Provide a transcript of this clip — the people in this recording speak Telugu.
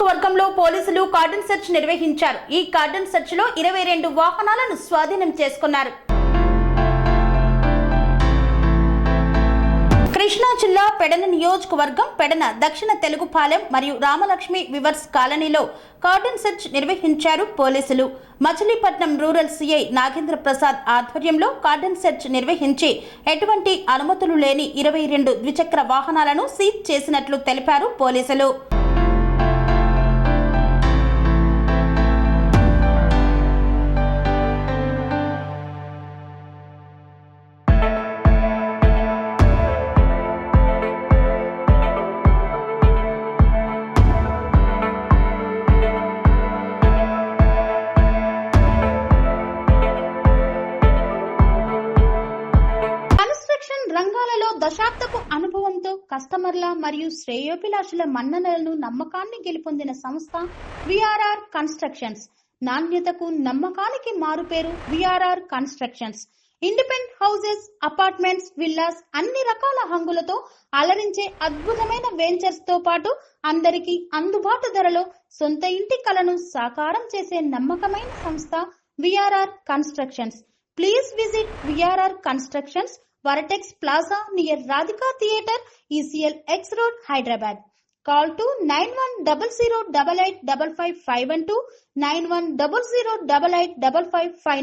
నియోజకవర్గంలో పోలీసులు కార్డన్ సెర్చ్ నిర్వహించారు. ఈ కార్డన్ సెర్చ్ లో 22 వాహనాలను స్వాధీనం చేసుకున్నారు. కృష్ణా జిల్లా పెడన నియోజకవర్గం పెడన దక్షిణ తెలుగుపాలెం మరియు రామలక్ష్మి వివర్స్ కాలనీలో కార్డన్ సెర్చ్ నిర్వహించారు పోలీసులు. మచిలీపట్నం రూరల్ సిఐ నాగేంద్ర ప్రసాద్ ఆధ్వర్యంలో కార్డన్ సెర్చ్ నిర్వహించి ఎటువంటి అనుమతులు లేని 22 ద్విచక్ర వాహనాలను సీజ్ చేసినట్లు తెలిపారు పోలీసులు. రంగాలలో దశాబ్దపు అనుభవంతో కస్టమర్ల మరియు శ్రేయోభిలాషుల మన్ననలను నమ్మకాన్ని గెలుపొందిన సంస్థ విఆర్ఆర్ కన్స్ట్రక్షన్స్. నాణ్యతకు నమ్మకానికి మారుపేరు VRR constructions. Independent houses, apartments, villas అన్ని రకాల హంగులతో అలరించే అద్భుతమైన వెంచర్స్ తో పాటు అందరికీ అందుబాటు ధరలో సొంత ఇంటి కలను సాకారం చేసే నమ్మకమైన సంస్థ VRR constructions. Please visit VRR constructions, Varatex Plaza near Radhika Theatre, ECL X Road, Hyderabad. Call to 910088555512, 9100885559.